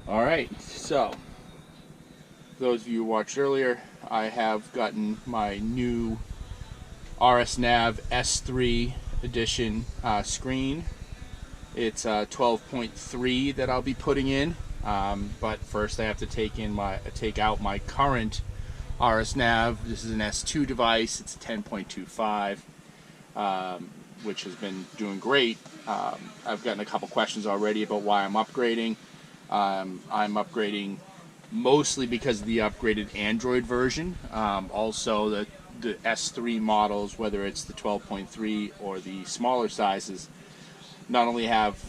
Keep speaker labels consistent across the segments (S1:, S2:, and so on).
S1: Alright, so those of you who watched earlier, I have gotten my new RSnav S3 edition screen. It's 12.3 that I'll be putting in, but first I have to take out my current RSnav. This is an S2 device. It's a 10.25, which has been doing great. I've gotten a couple questions already about why I'm upgrading. I'm upgrading mostly because of the upgraded Android version. Also, the S3 models, whether it's the 12.3 or the smaller sizes, not only have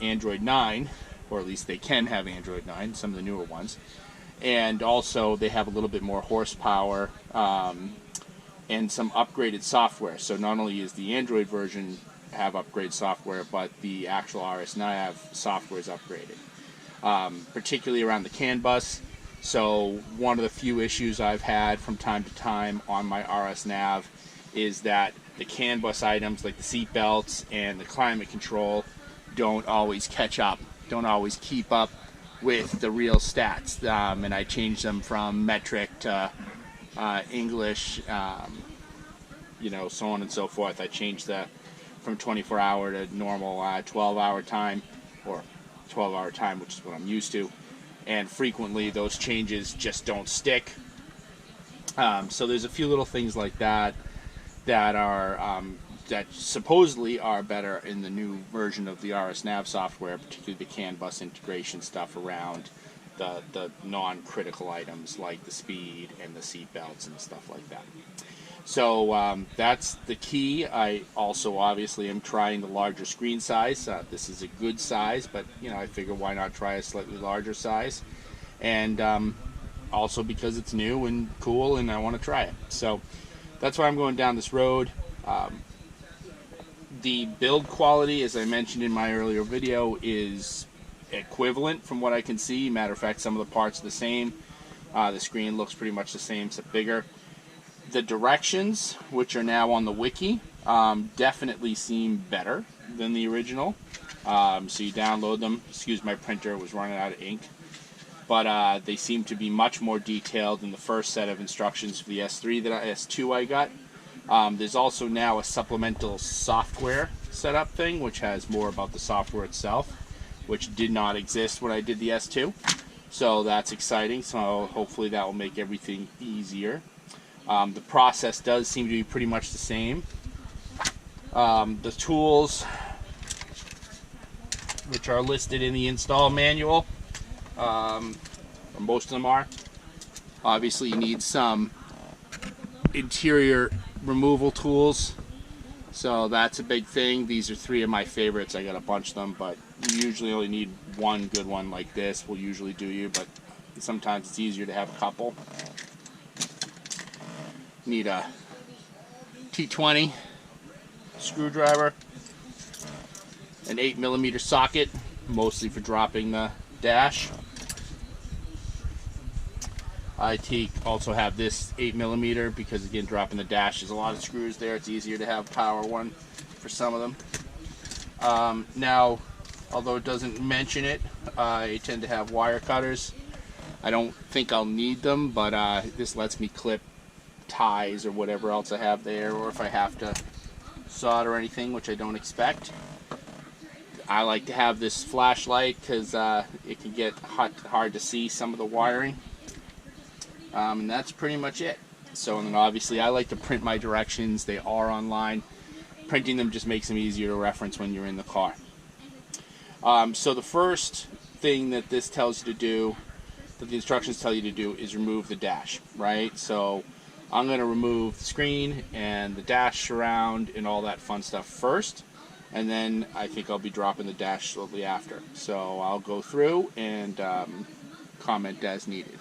S1: Android 9, or at least they can have Android 9, some of the newer ones, and also they have a little bit more horsepower and some upgraded software. So not only is the Android version have upgraded software, but the actual RSnav software is upgraded. Particularly around the CAN bus. So one of the few issues I've had from time to time on my RSnav is that the CAN bus items like the seat belts and the climate control don't always catch up, don't always keep up with the real stats. And I changed them from metric to English, you know, so on and so forth. I changed from 24-hour to normal 12-hour time, or 12-hour time, which is what I'm used to, and frequently those changes just don't stick. So there's a few little things like that that are that supposedly are better in the new version of the RSnav software, particularly the CAN bus integration stuff around the non-critical items like the speed and the seat belts and stuff like that. So that's the key. I also obviously am trying the larger screen size. This is a good size, but you know, I figure why not try a slightly larger size, and also because it's new and cool and I want to try it. So that's why I'm going down this road. The build quality, as I mentioned in my earlier video, is equivalent from what I can see. Matter of fact, some of the parts are the same. The screen looks pretty much the same, except bigger. The directions, which are now on the wiki, definitely seem better than the original. So you download them. Excuse my printer, was running out of ink. But they seem to be much more detailed than the first set of instructions for the S2 I got. There's also now a supplemental software setup thing, which has more about the software itself, which did not exist when I did the S2. So that's exciting. So hopefully that will make everything easier. The process does seem to be pretty much the same. The tools, which are listed in the install manual, or most of them are. Obviously you need some interior removal tools, so that's a big thing. These are 3 of my favorites. I got a bunch of them, but you usually only need one good one like this will usually do you, but sometimes it's easier to have a couple. Need a T20 screwdriver, an 8mm socket, mostly for dropping the dash. I also have this 8mm because, again, dropping the dash, there's a lot of screws there. It's easier to have a power one for some of them. Now, although it doesn't mention it, I tend to have wire cutters. I don't think I'll need them, but this lets me clip ties or whatever else I have there, or if I have to solder anything, which I don't expect. I like to have this flashlight because it can get hard to see some of the wiring, and that's pretty much it. So, and then obviously I like to print my directions. They are online. Printing them just makes them easier to reference when you're in the car. So the first thing that this tells you to do, that the instructions tell you to do, is remove the dash, right? So I'm going to remove the screen and the dash surround and all that fun stuff first, and then I think I'll be dropping the dash shortly after. So I'll go through and comment as needed.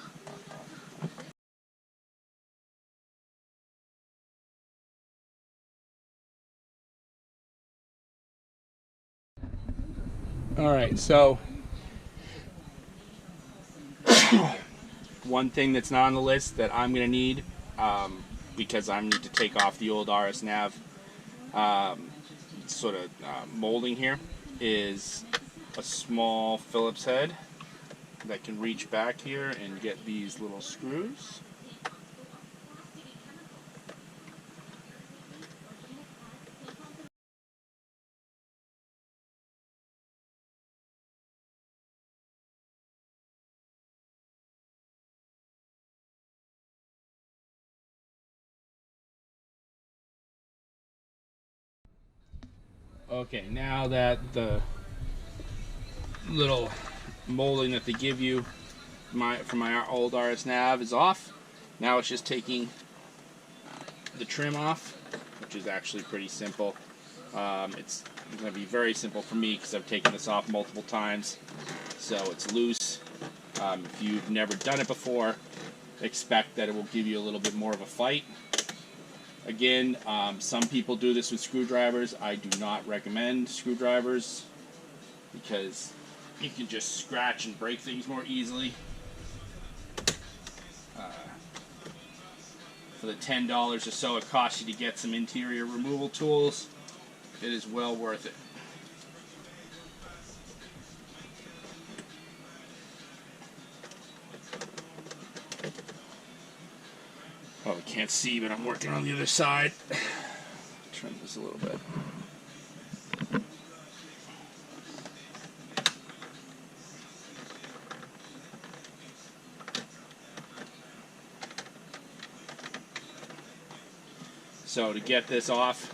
S1: Alright, so one thing that's not on the list that I'm going to need, because I need to take off the old RSnav sort of molding here, is a small Phillips head. that can reach back here and get these little screws. Okay, now that the little molding that they give you from my old RSnav is off, now it's just taking the trim off, which is actually pretty simple. It's going to be very simple for me because I've taken this off multiple times, so it's loose. If you've never done it before, expect that it will give you a little bit more of a fight. Again, some people do this with screwdrivers. I do not recommend screwdrivers because you can just scratch and break things more easily. For the $10 or so it costs you to get some interior removal tools, it is well worth it. Oh, we can't see, but I'm working on the other side. Trim this a little bit. So to get this off,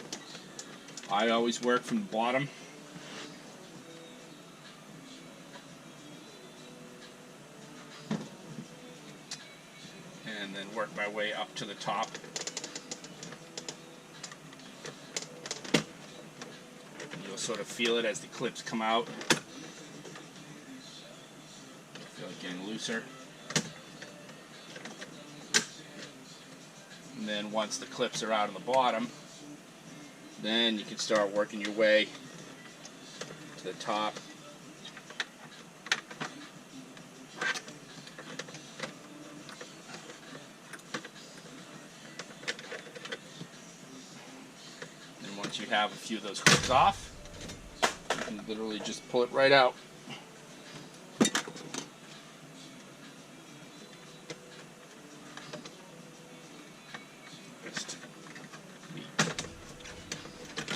S1: I always work from the bottom. And then work my way up to the top. And you'll sort of feel it as the clips come out. Feel it getting looser. And then once the clips are out on the bottom, then you can start working your way to the top. And once you have a few of those clips off, you can literally just pull it right out.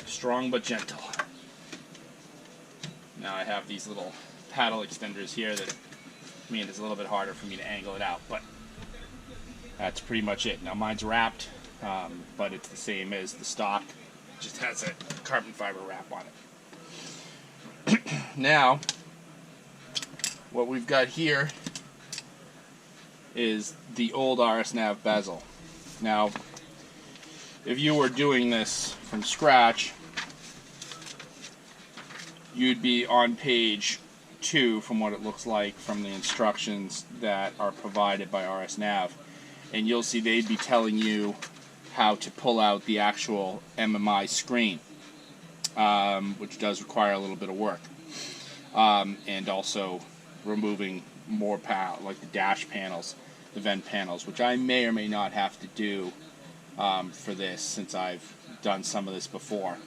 S1: Strong but gentle. Now I have these little paddle extenders here that mean it's a little bit harder for me to angle it out, but that's pretty much it. Now mine's wrapped, but it's the same as the stock. It just has a carbon fiber wrap on it. Now, what we've got here is the old RSnav bezel. Now, if you were doing this from scratch, you'd be on page 2 from what it looks like from the instructions that are provided by RSnav, and you'll see they'd be telling you how to pull out the actual MMI screen, which does require a little bit of work, and also removing more like the dash panels, the vent panels, which I may or may not have to do for this, since I've done some of this before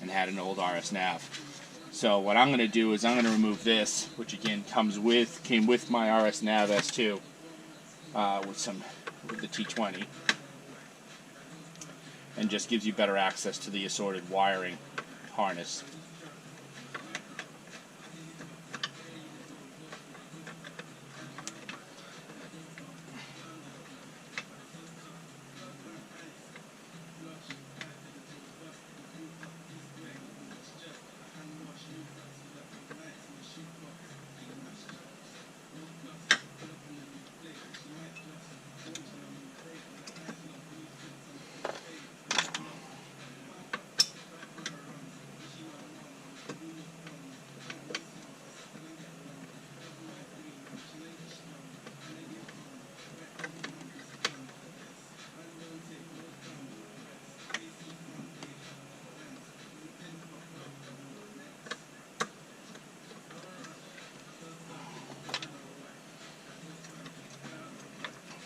S1: and had an old RSnav. So what I'm going to do is I'm going to remove this, which again came with my RSnav S2 with the T20, and just gives you better access to the assorted wiring harness.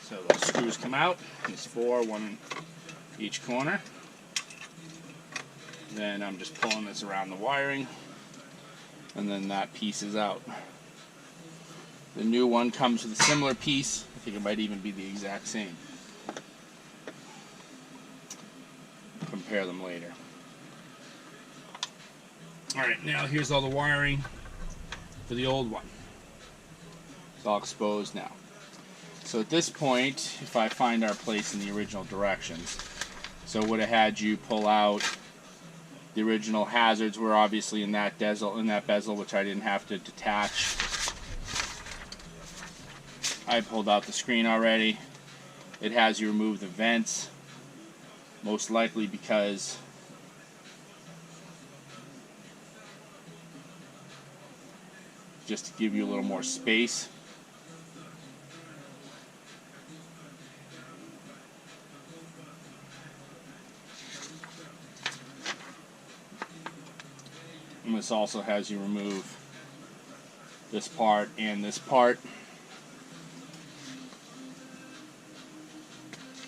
S1: So those screws come out. There's 4, 1 in each corner. Then I'm just pulling this around the wiring, and then that piece is out. The new one comes with a similar piece. I think it might even be the exact same. Compare them later. Alright, now here's all the wiring for the old one. It's all exposed now. So at this point, if I find our place in the original directions, so it would have had you pull out the original hazards were obviously in that bezel, which I didn't have to detach. I pulled out the screen already. It has you remove the vents, most likely because just to give you a little more space. And this also has you remove this part and this part,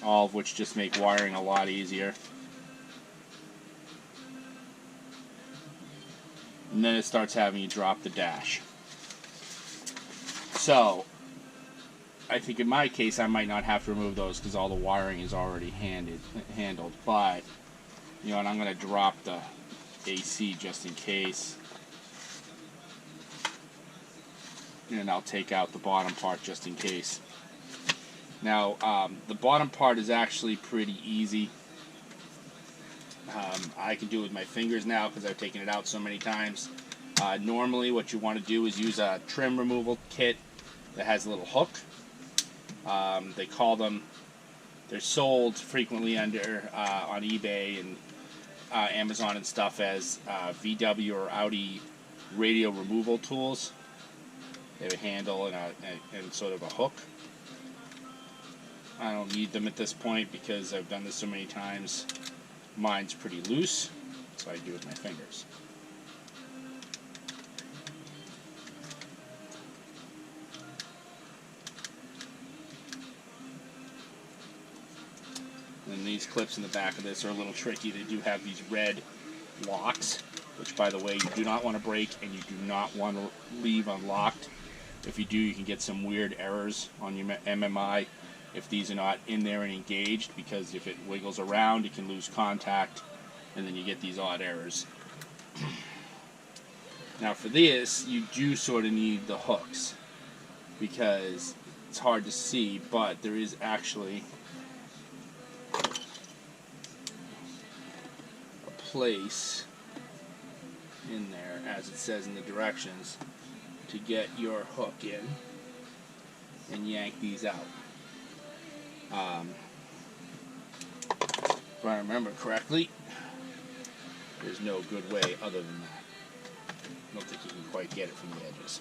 S1: all of which just make wiring a lot easier. And then it starts having you drop the dash. So I think in my case I might not have to remove those because all the wiring is already handled. But you know, and I'm going to drop the AC just in case, and I'll take out the bottom part just in case. Now the bottom part is actually pretty easy. I can do it with my fingers now because I've taken it out so many times. Normally what you want to do is use a trim removal kit that has a little hook. They call them, they're sold frequently under on eBay and Amazon and stuff as VW or Audi radio removal tools. They have a handle and sort of a hook. I don't need them at this point because I've done this so many times. Mine's pretty loose, so I do it with my fingers. And these clips in the back of this are a little tricky. They do have these red locks, which by the way you do not want to break and you do not want to leave unlocked. If you do, you can get some weird errors on your MMI if these are not in there and engaged, because if it wiggles around it can lose contact and then you get these odd errors. Now for this you do sort of need the hooks because it's hard to see, but there is actually a place in there, as it says in the directions, to get your hook in and yank these out. If I remember correctly, there's no good way other than that. I don't think you can quite get it from the edges.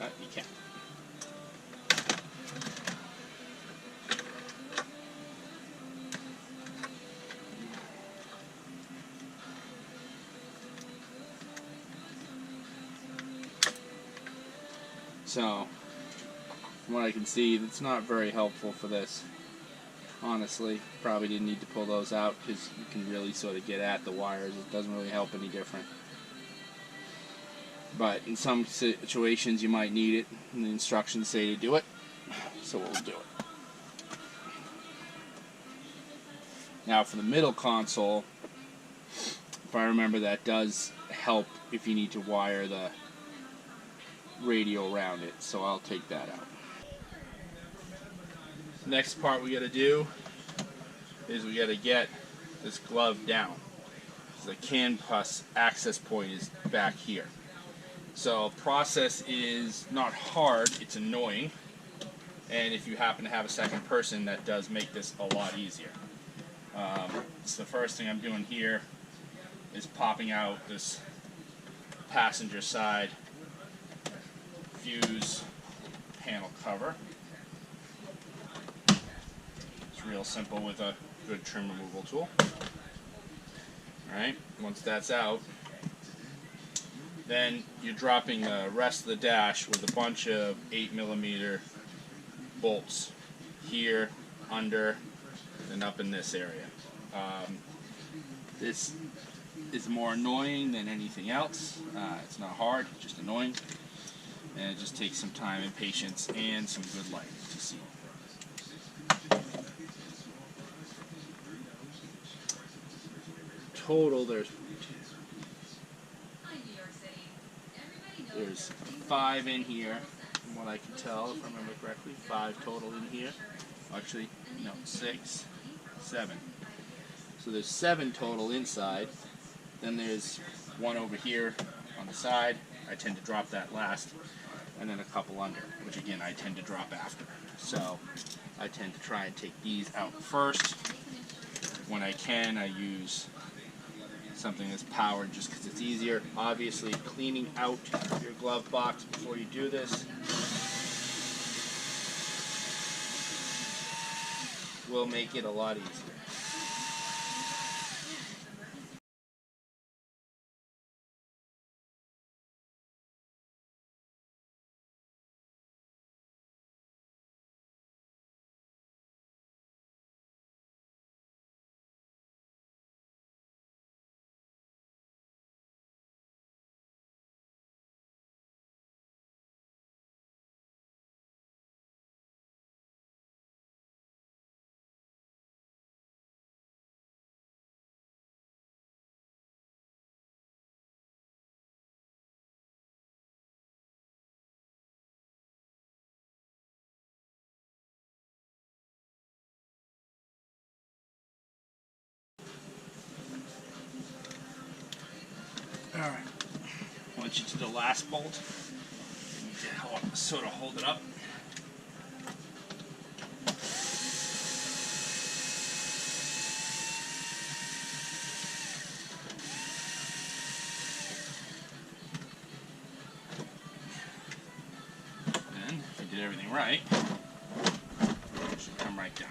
S1: But you can. So, from what I can see, it's not very helpful for this. Honestly, probably didn't need to pull those out because you can really sort of get at the wires. It doesn't really help any different. But in some situations you might need it, and the instructions say to do it, so we'll do it. Now for the middle console, if I remember, that does help if you need to wire the radio around it, so I'll take that out. Next part we got to do is we got to get this glove down. The CAN bus access point is back here. So process is not hard, it's annoying, and if you happen to have a second person, that does make this a lot easier. So the first thing I'm doing here is popping out this passenger side fuse panel cover. It's real simple with a good trim removal tool. Alright, once that's out, then you're dropping the rest of the dash with a bunch of 8mm bolts here, under, and up in this area. This is more annoying than anything else. It's not hard, just annoying. And it just takes some time and patience and some good light to see. Total, there's 5 in here, from what I can tell, if I remember correctly. 5 total in here. Actually, no, 6, 7. So there's 7 total inside. Then there's 1 over here on the side. I tend to drop that last. And then a couple under, which again I tend to drop after. So I tend to try and take these out first. When I can, I use something that's powered just because it's easier. Obviously, cleaning out your glove box before you do this will make it a lot easier. Alright, once you do the last bolt, you need to sort of hold it up. And if you did everything right, it should come right down.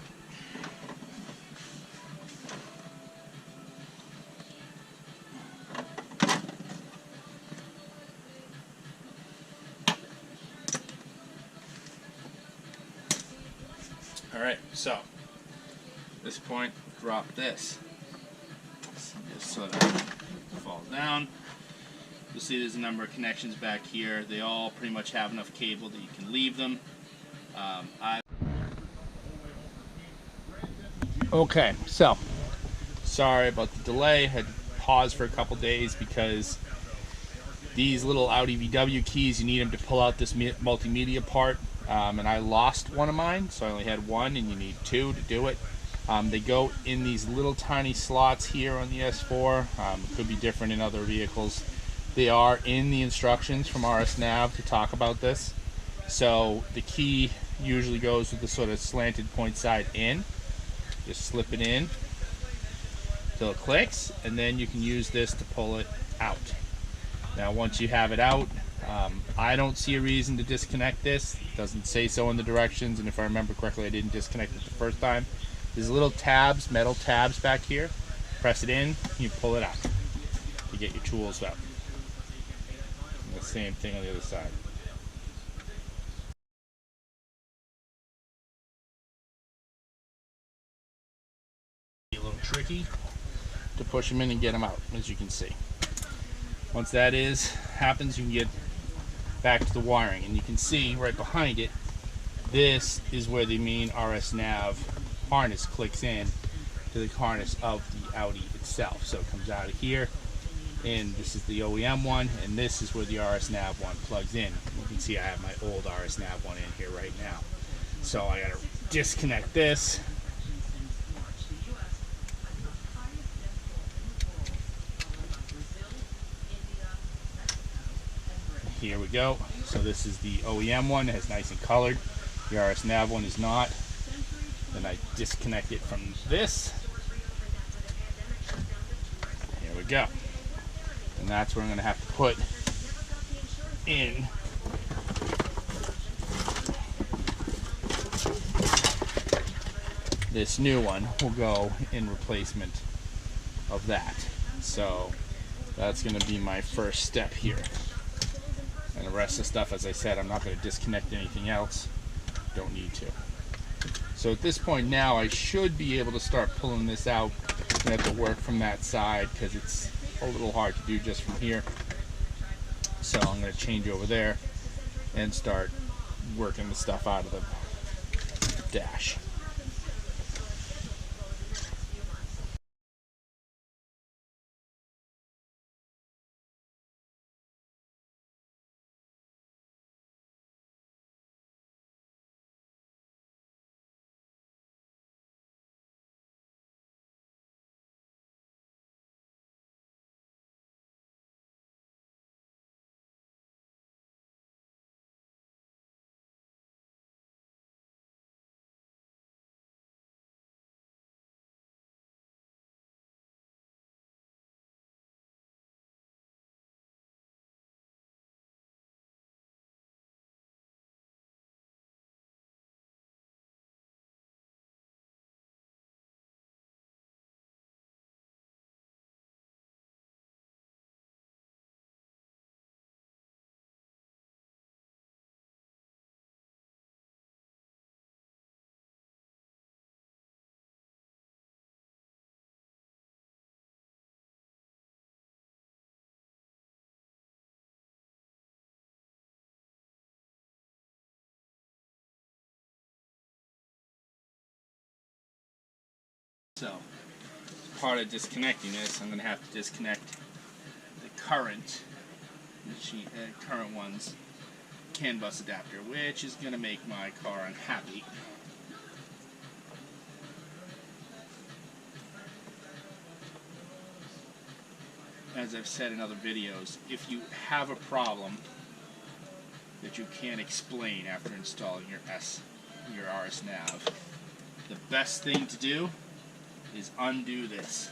S1: Alright, so at this point, drop this. Just sort of fall down. You'll see there's a number of connections back here. They all pretty much have enough cable that you can leave them. Okay, so sorry about the delay. I had to pause for a couple days because these little Audi VW keys, you need them to pull out this multimedia part. And I lost one of mine, so I only had one, and you need 2 to do it. They go in these little tiny slots here on the S4. It could be different in other vehicles. They are in the instructions from RSnav to talk about this. So the key usually goes with the sort of slanted point side in. Just slip it in till it clicks, and then you can use this to pull it out. Now once you have it out, I don't see a reason to disconnect this. It doesn't say so in the directions, and if I remember correctly, I didn't disconnect it the first time. There's little tabs, metal tabs back here. Press it in, you pull it out to get your tools out. And the same thing on the other side. A little tricky to push them in and get them out, as you can see. Once that happens, you can get back to the wiring, and you can see right behind it, this is where the main RSnav harness clicks in to the harness of the Audi itself. So it comes out of here, and this is the OEM one, and this is where the RSnav one plugs in. You can see I have my old RSnav one in here right now. So I gotta disconnect this. Here we go. So this is the OEM one. It has nice and colored. The RSnav one is not. Then I disconnect it from this. Here we go. And that's where I'm going to have to put in this new one. Will go in replacement of that. So that's going to be my first step here. And the rest of the stuff, as I said, I'm not going to disconnect anything else. Don't need to. So at this point now, I should be able to start pulling this out. I have to work from that side because it's a little hard to do just from here. So I'm going to change over there and start working the stuff out of the dash. So, as part of disconnecting this, I'm going to have to disconnect the current one's CAN bus adapter, which is going to make my car unhappy. As I've said in other videos, if you have a problem that you can't explain after installing your RSnav, the best thing to do is undo this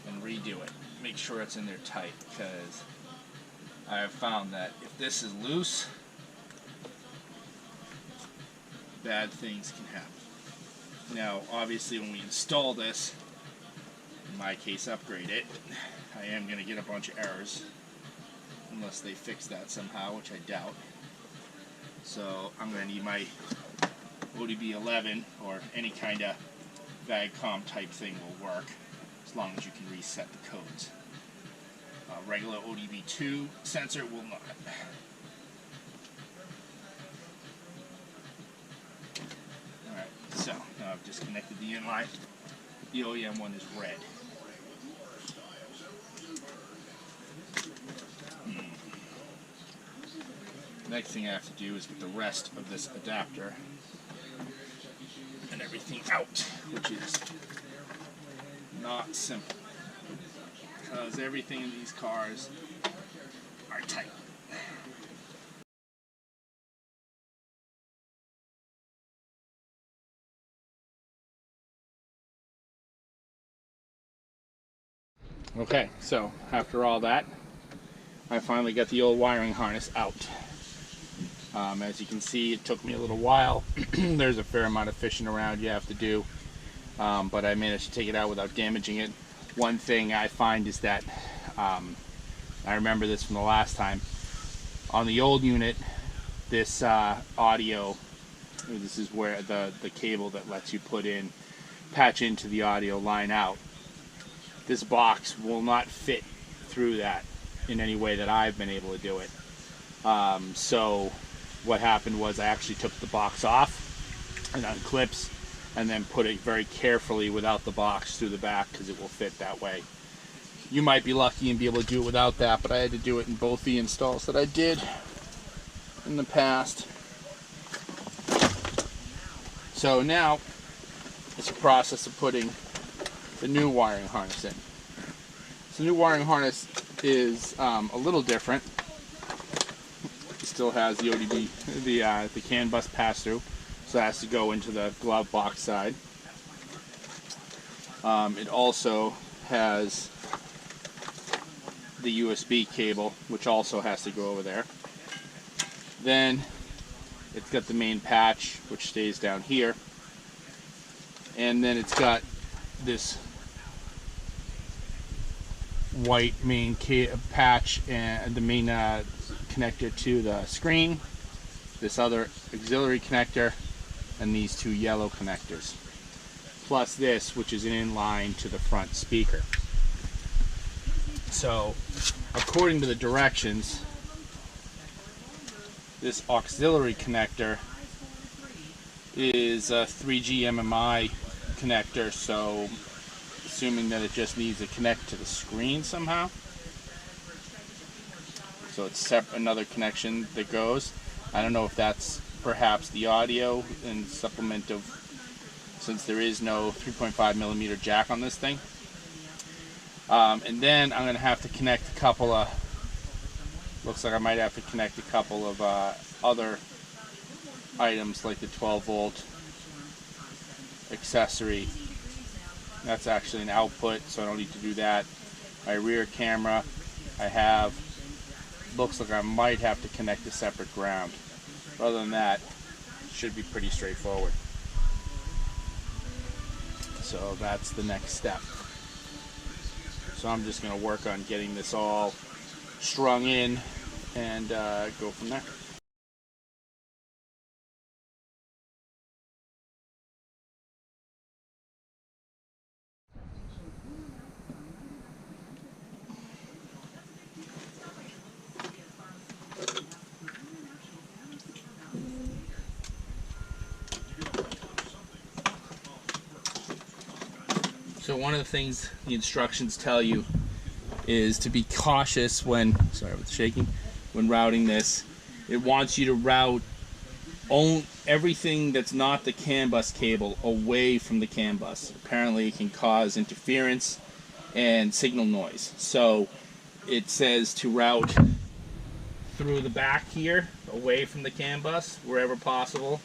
S1: and redo it. Make sure it's in there tight, because I have found that if this is loose, bad things can happen. Now, obviously, when we install this, in my case, upgrade it, I am going to get a bunch of errors, unless they fix that somehow, which I doubt. So I'm going to need my Audi B8 or any kind of VAGCOM type thing will work, as long as you can reset the codes. Regular Audi B2 sensor will not. Alright, so now I've disconnected the inline. The OEM one is red. Next thing I have to do is get the rest of this adapter and everything out, which is not simple, because everything in these cars are tight. Okay, so after all that, I finally got the old wiring harness out. As you can see, it took me a little while. There's a fair amount of fishing around you have to do, but I managed to take it out without damaging it. One thing I find is that, I remember this from the last time, on the old unit, this audio, this is where the cable that lets you patch into the audio line out. This box will not fit through that in any way that I've been able to do it. So what happened was I actually took the box off and on clips, and then put it very carefully without the box through the back, because it will fit that way. You might be lucky and be able to do it without that, but I had to do it in both the installs that I did in the past. So now it's a process of putting the new wiring harness in. So the new wiring harness is a little different. It still has the ODB, the CAN bus pass-through, so it has to go into the glove box side. It also has the USB cable, which also has to go over there. Then it's got the main patch, which stays down here, and then it's got this white main patch and the main connector to the screen, this other auxiliary connector, and these two yellow connectors, plus this, which is an inline to the front speaker. So, according to the directions, this auxiliary connector is a 3G MMI connector, so assuming that it just needs to connect to the screen somehow. So it's another connection that goes. I don't know if that's perhaps the audio in supplement of, since there is no 3.5mm jack on this thing. And then I'm going to have to connect a couple of, looks like I might have to connect a couple of other items like the 12-volt accessory. That's actually an output, so I don't need to do that. My rear camera, I have, looks like I might have to connect a separate ground. Other than that, it should be pretty straightforward. So that's the next step. So I'm just going to work on getting this all strung in and go from there. So one of the things the instructions tell you is to be cautious when, sorry with the shaking, when routing this. It wants you to route everything that's not the CAN bus cable away from the CAN bus. Apparently it can cause interference and signal noise. So it says to route through the back here, away from the CAN bus, wherever possible.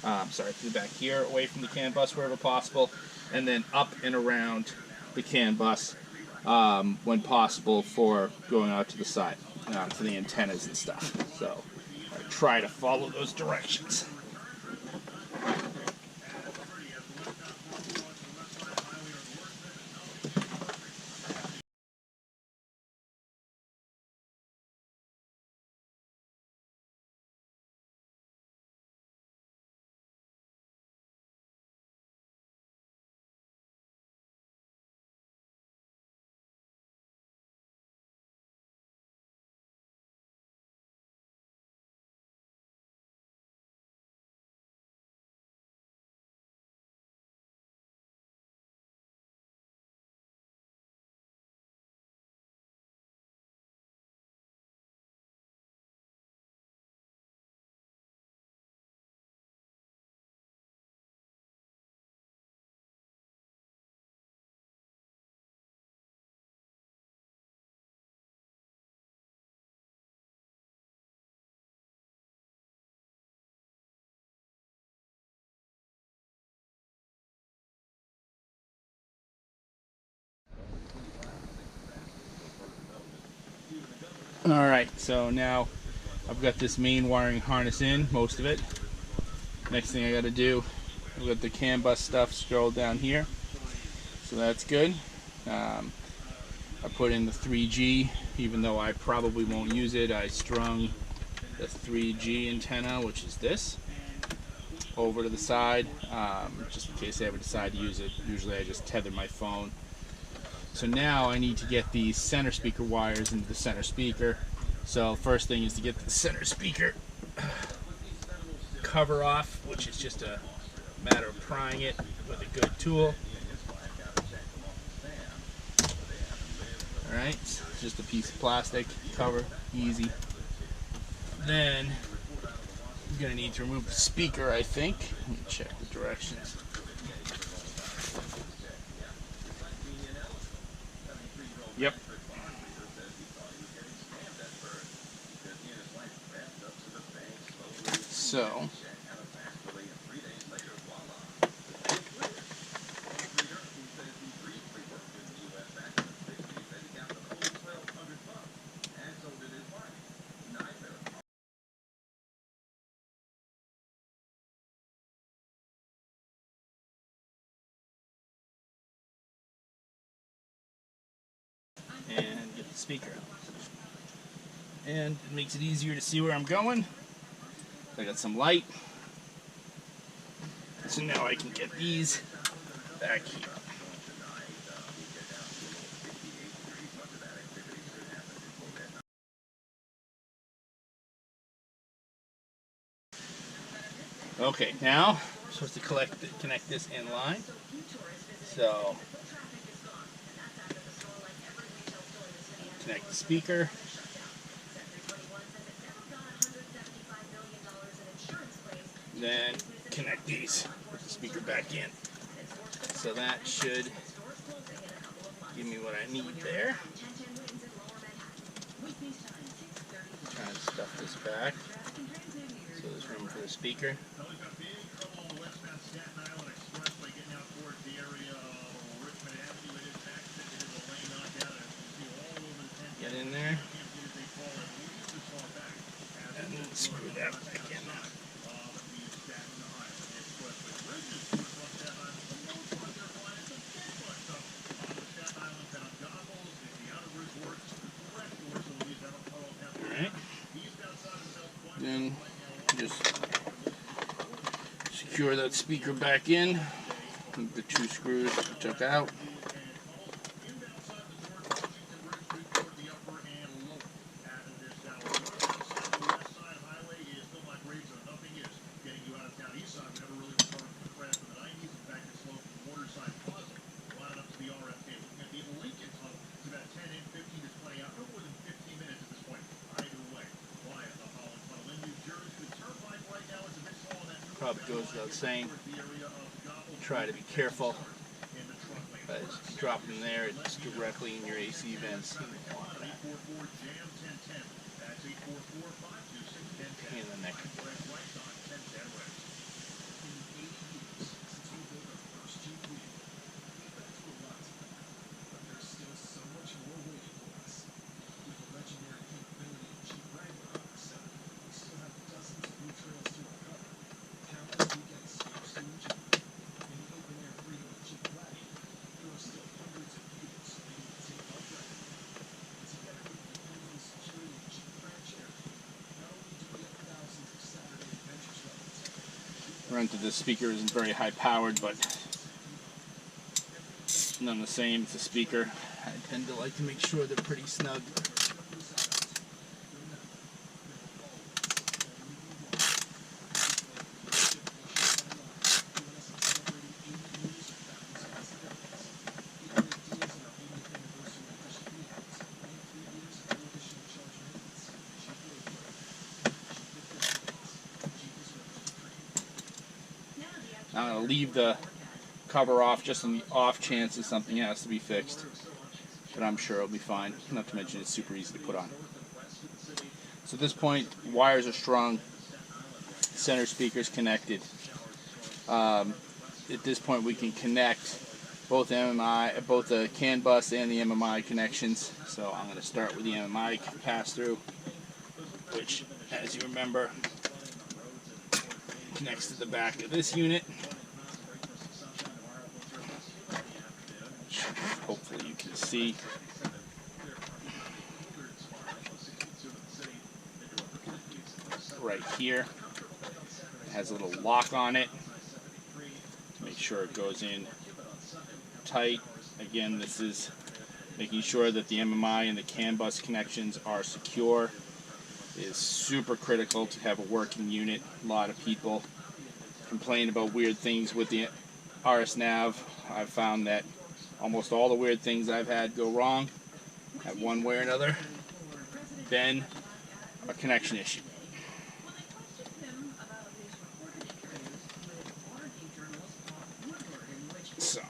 S1: Through the back here, away from the CAN bus, wherever possible. And then up and around the CAN bus when possible for going out to the side, for the antennas and stuff. So I try to follow those directions. Alright, so now I've got this main wiring harness in, most of it. Next thing I got to do, I've got the CAN bus stuff scrolled down here, so that's good. I put in the 3G, even though I probably won't use it. I strung the 3G antenna, which is this, over to the side, just in case I ever decide to use it. Usually I just tether my phone. So now I need to get these center speaker wires into the center speaker. So first thing is to get the center speaker cover off, which is just a matter of prying it with a good tool. Alright, just a piece of plastic cover, easy. Then I'm going to need to remove the speaker, I think. Let me check the directions. Yep. So and get the speaker out. And it makes it easier to see where I'm going. I got some light. So now I can get these back here. Okay, now I'm supposed to connect this in line. So connect the speaker. Then connect these, put the speaker back in. So that should give me what I need there. Try and stuff this back so there's room for the speaker. Get in there and screw that back in. Alright, then just secure that speaker back in with the 2 screws we took out. Probably goes without saying, try to be careful, because if you drop them there, it's directly in your AC vents. Pain in the neck. Granted, this speaker isn't very high powered, but none the same. It's a speaker. I tend to like to make sure they're pretty snug. I'm going to leave the cover off just on the off chance that something has to be fixed, but I'm sure it'll be fine, not to mention it's super easy to put on. So at this point, wires are strung, center speaker's connected. At this point we can connect both MMI, both the CAN bus and the MMI connections. So I'm going to start with the MMI pass-through, which, as you remember, connects to the back of this unit. Hopefully you can see. Right here. It has a little lock on it to make sure it goes in tight. Again, this is making sure that the MMI and the CAN bus connections are secure. It is super critical to have a working unit. A lot of people complain about weird things with the RSnav. I've found that almost all the weird things I've had go wrong at one way or another been a connection issue. So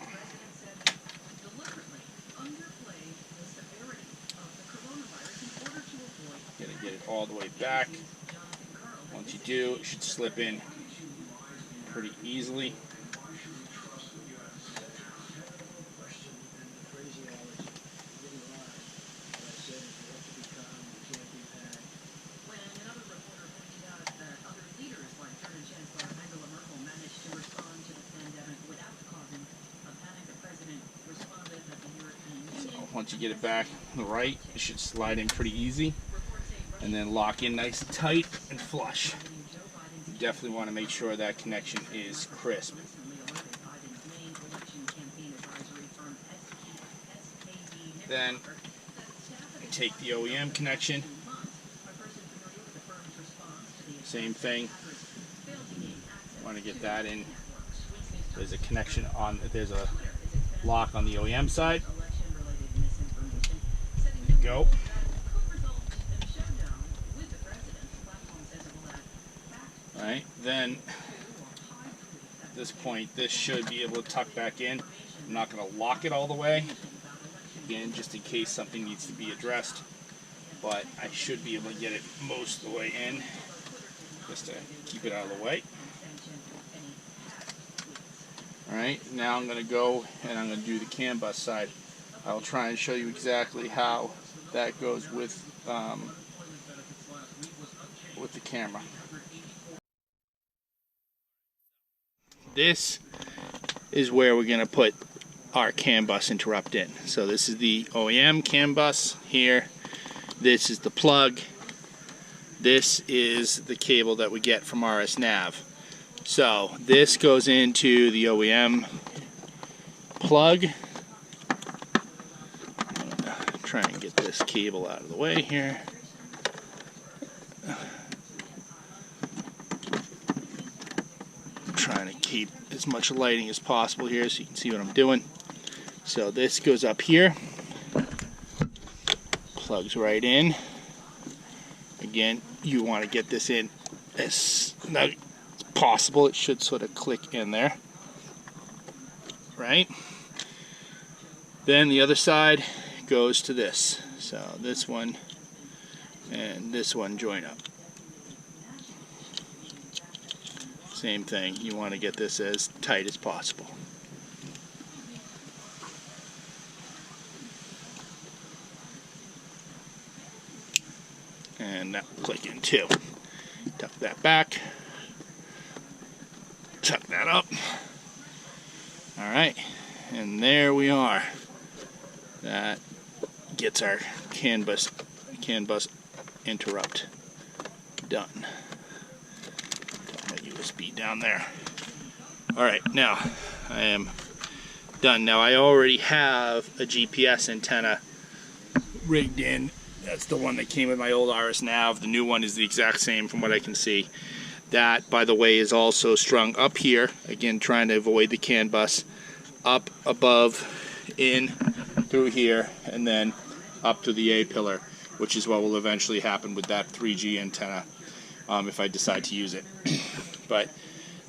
S1: gotta get it all the way back. Once you do, it should slip in pretty easily. Once you get it back on the right, it should slide in pretty easy and then lock in nice and tight and flush. You definitely want to make sure that connection is crisp. Then take the OEM connection, same thing, Want to get that in. There's a connection on, there's a lock on the OEM side. There you go. Alright, then at this point this should be able to tuck back in. I'm not going to lock it all the way, again, just in case something needs to be addressed, but I should be able to get it most of the way in, just to keep it out of the way. Alright, now I'm going to go and I'm going to do the CAN bus side. I'll try and show you exactly how that goes with the camera. This is where we're going to put our CAN bus interrupt in. So this is the OEM CAN bus here. This is the plug. This is the cable that we get from RSnav. So this goes into the OEM plug. I'm gonna try and get this cable out of the way here. I'm trying to keep as much lighting as possible here so you can see what I'm doing. So this goes up here, plugs right in. Again, you want to get this in as snug as possible. It should sort of click in there, right? Then the other side goes to this. So this one and this one join up. Same thing, you want to get this as tight as possible. And that will click in too. Tuck that back. Tuck that up. Alright, and there we are. That gets our CAN bus interrupt done. USB down there. Alright, now I am done. Now I already have a GPS antenna rigged in. That's the one that came with my old RSnav. The new one is the exact same from what I can see. That, by the way, is also strung up here. Again, trying to avoid the CAN bus. Up above, in, through here, and then up to the A-pillar, which is what will eventually happen with that 3G antenna if I decide to use it. But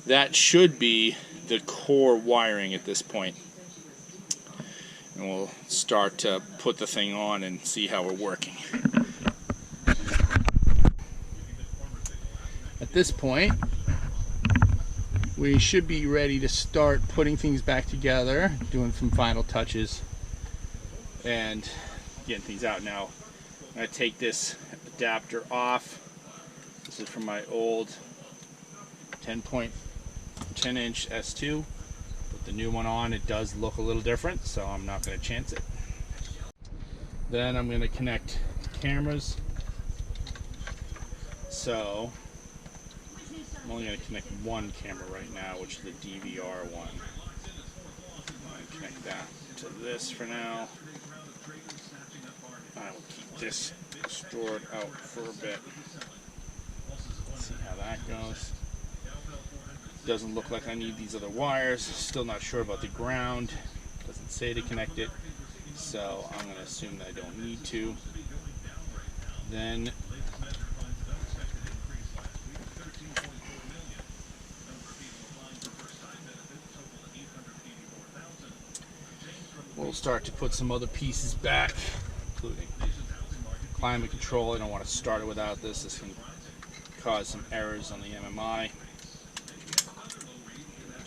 S1: that should be the core wiring at this point. And we'll start to put the thing on and see how we're working. At this point, we should be ready to start putting things back together, doing some final touches, and getting things out. Now, I'm going to take this adapter off. This is from my old 10-inch S2. Put the new one on. It does look a little different, so I'm not going to chance it. Then I'm going to connect cameras. So I'm only going to connect one camera right now, which is the DVR one. I'm going to connect that to this for now. I will keep this stored out for a bit. Let's see how that goes. Doesn't look like I need these other wires. Still not sure about the ground. Doesn't say to connect it, so I'm going to assume that I don't need to. Then we'll start to put some other pieces back, including climate control. I don't want to start it without this. This can cause some errors on the MMI.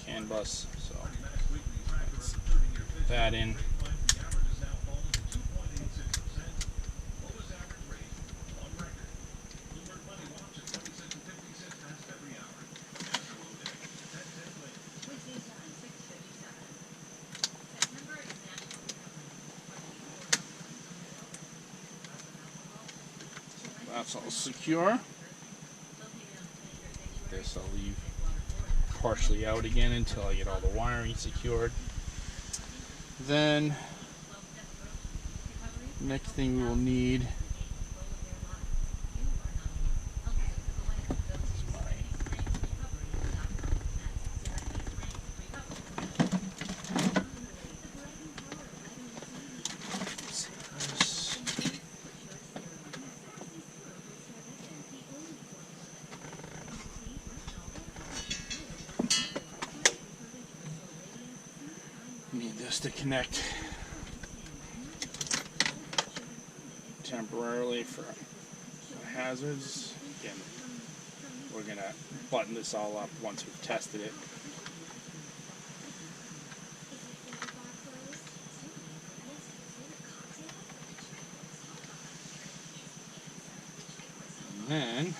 S1: CAN bus, so let's put that in. That's all secure. This I'll leave partially out again until I get all the wiring secured. Then next thing we will need is my just to connect temporarily for hazards. Again, we're going to button this all up once we've tested it. And then,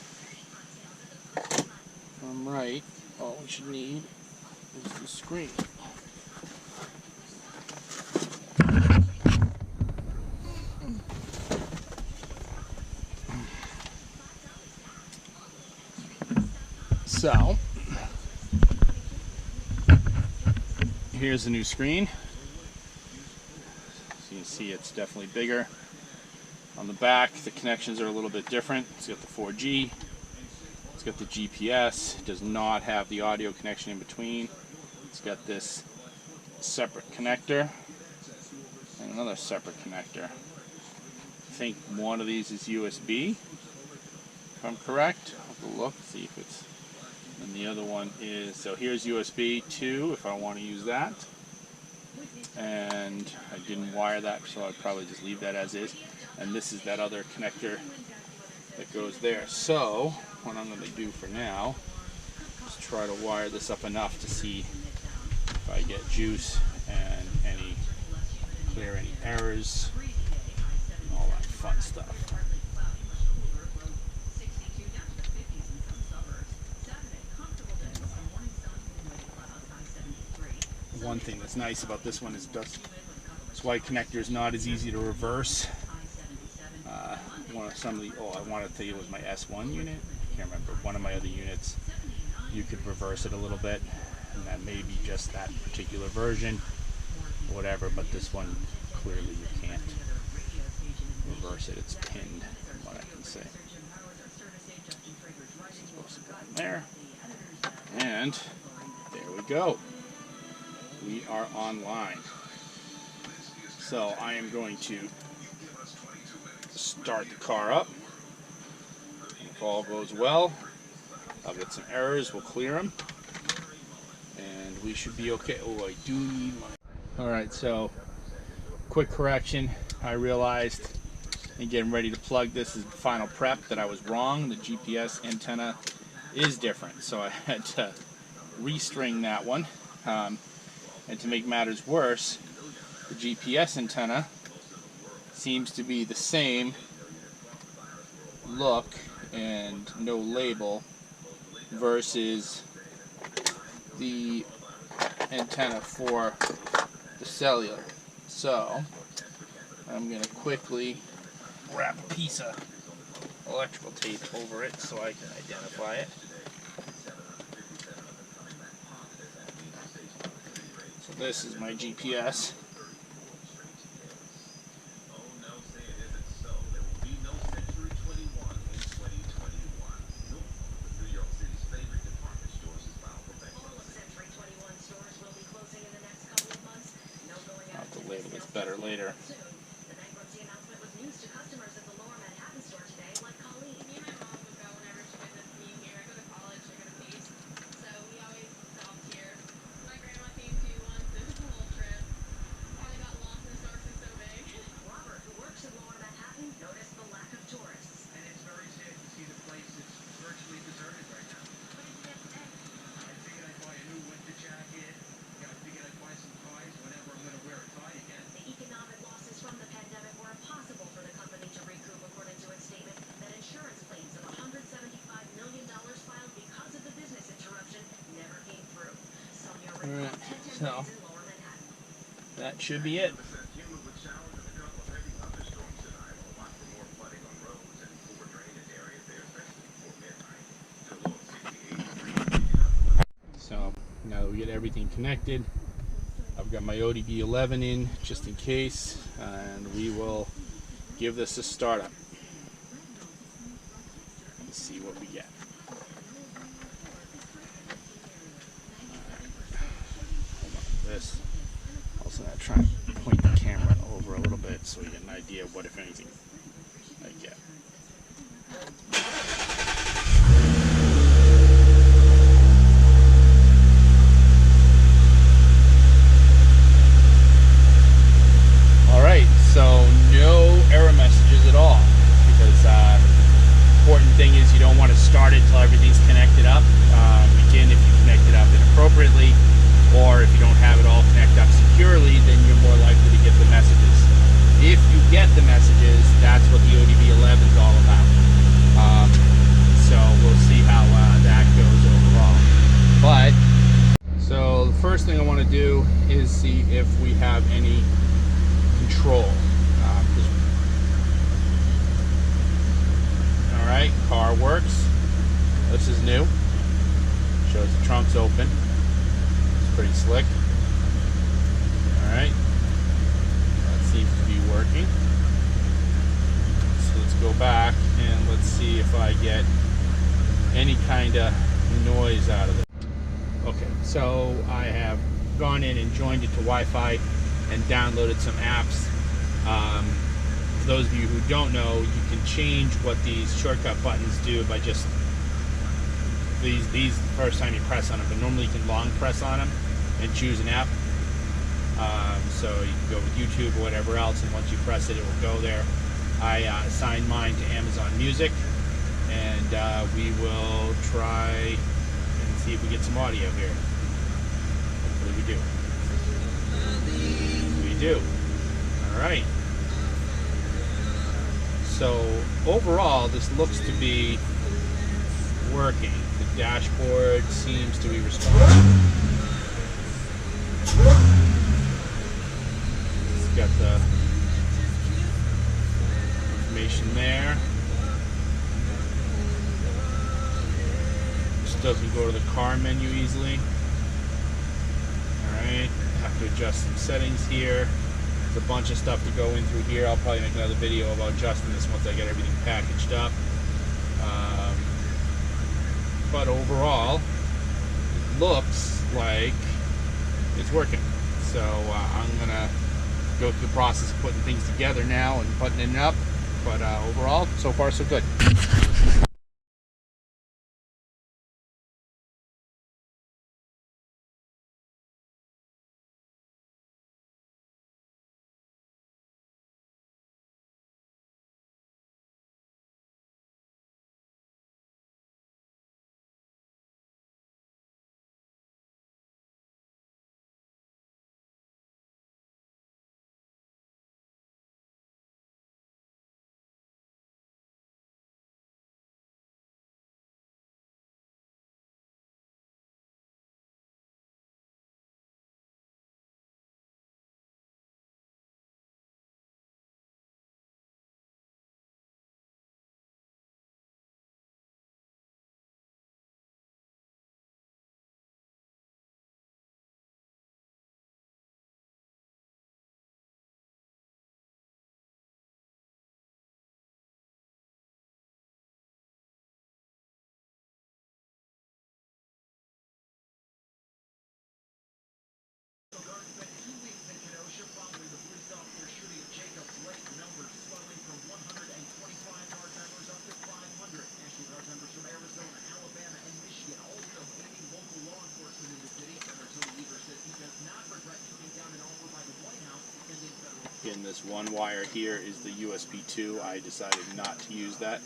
S1: if I'm right, all we should need is the screen. So, here's the new screen. So you can see it's definitely bigger. On the back, the connections are a little bit different. It's got the 4G, it's got the GPS, it does not have the audio connection in between. It's got this separate connector and another separate connector. I think one of these is USB, if I'm correct. I'll have to look, see if it's... And the other one is, so here's USB 2 if I want to use that. And I didn't wire that, so I'd probably just leave that as is. And this is that other connector that goes there. So, what I'm going to do for now is try to wire this up enough to see if I get juice and clear any errors, and all that fun stuff. One thing that's nice about this one is this white connector is not as easy to reverse. I want to tell you it was my S1 unit. I can't remember. One of my other units, you could reverse it a little bit, and that may be just that particular version, or whatever. But this one, clearly you can't reverse it. It's pinned, from what I can say. It's supposed to go in there, and there we go. We are online. So I am going to start the car up. If all goes well, I'll get some errors, we'll clear them, and we should be okay. Oh, I do need my... Alright, so quick correction. I realized in getting ready to plug this as the final prep that I was wrong. The GPS antenna is different, so I had to restring that one. And to make matters worse, the GPS antenna seems to be the same look and no label versus the antenna for the cellular. So I'm going to quickly wrap a piece of electrical tape over it so I can identify it. So this is my GPS. I'll have to label this better later. Alright, so that should be it. So now that we get everything connected, I've got my Audi B8 in just in case, and we will give this a startup and see what we get. This. Also, I'm trying to point the camera over a little bit so you get an idea of what, if anything, I get. thing is you don't want to start it till everything's connected up. Again, if you connect it up inappropriately, or if you don't have it all connected up securely, then you're more likely to get the messages. If you get the messages, that's what the Audi B11 is all about. So we'll see how that goes overall. But, so the first thing I want to do is see if we have any control. Alright, car works. This is new. Shows the trunk's open. It's pretty slick. Alright. That seems to be working. So let's go back and let's see if I get any kind of noise out of it. Okay, so I have gone in and joined it to Wi-Fi and downloaded some apps. For those of you who don't know, you can change what these shortcut buttons do by just these the first time you press on them, but normally you can long press on them and choose an app. So you can go with YouTube or whatever else, and once you press it, it will go there. I assigned mine to Amazon Music, and we will try and see if we get some audio here. Hopefully we do. We do. Alright. So overall, this looks to be working. The dashboard seems to be responding. It's got the information there. Still can go to the car menu easily. Alright, have to adjust some settings here. There's a bunch of stuff to go in through here. I'll probably make another video about adjusting this once I get everything packaged up. But overall, it looks like it's working. So I'm gonna go through the process of putting things together now and putting it up. But overall, so far so good. Again, this one wire here is the USB 2. I decided not to use that.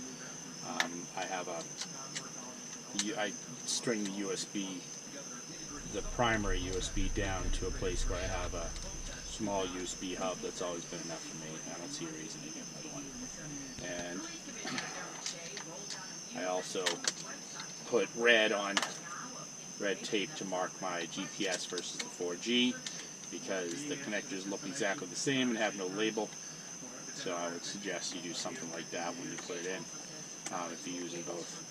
S1: I string the USB, the primary USB down to a place where I have a small USB hub. That's always been enough for me. I don't see a reason to get another one. And I also put red tape to mark my GPS versus the 4G, because the connectors look exactly the same and have no label. So I would suggest you do something like that when you put it in, if you're using both.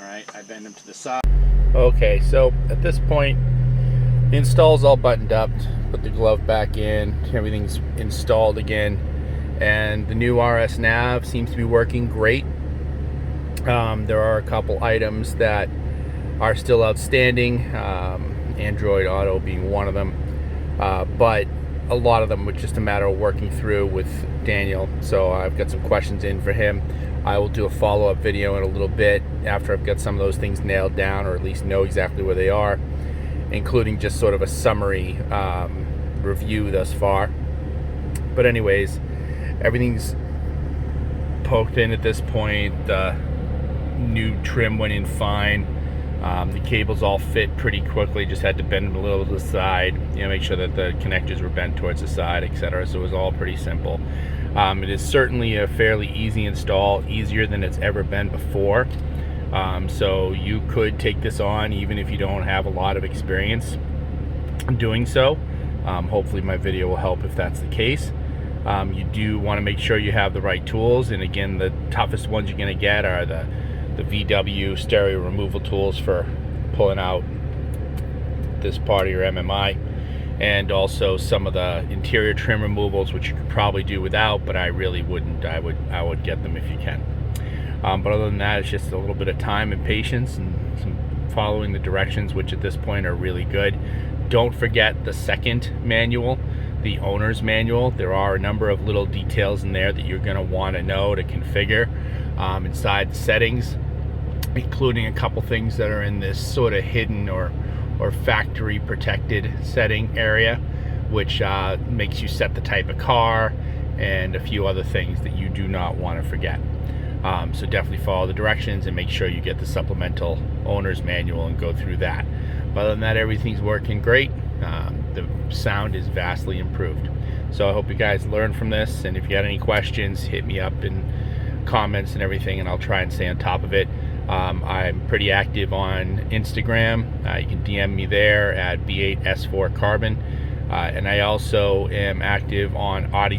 S1: Alright, I bend them to the side. Okay, so at this point, the install's all buttoned up. Put the glove back in, everything's installed again. And the new RSnav seems to be working great. There are a couple items that are still outstanding, Android Auto being one of them, but a lot of them were just a matter of working through with Daniel. So I've got some questions in for him. I will do a follow-up video in a little bit after I've got some of those things nailed down, or at least know exactly where they are. including just sort of a summary review thus far. But anyways, everything's poked in at this point. The new trim went in fine. The cables all fit pretty quickly, just had to bend them a little to the side, make sure that the connectors were bent towards the side, etc. So it was all pretty simple. It is certainly a fairly easy install, easier than it's ever been before. So you could take this on even if you don't have a lot of experience doing so. Hopefully my video will help if that's the case. You do want to make sure you have the right tools, and again, the toughest ones you're going to get are the VW stereo removal tools for pulling out this part of your MMI, and also some of the interior trim removals, which you could probably do without, but I really wouldn't. I would get them if you can. But other than that, it's just a little bit of time and patience and some following the directions, which at this point are really good. Don't forget the second manual, the owner's manual. There are a number of little details in there that you're going to want to know to configure inside the settings, including a couple things that are in this sort of hidden or factory protected setting area, which makes you set the type of car and a few other things that you do not want to forget. So definitely follow the directions and make sure you get the supplemental owner's manual and go through that. But other than that, everything's working great. The sound is vastly improved. So I hope you guys learned from this, and if you got any questions, hit me up in comments and everything, and I'll try and stay on top of it. I'm pretty active on Instagram. You can DM me there at B8 S4 Carbon. And I also am active on Audi,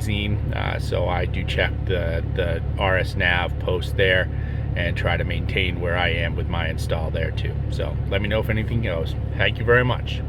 S1: so I do check the RSnav post there and try to maintain where I am with my install there too. So let me know if anything goes. Thank you very much.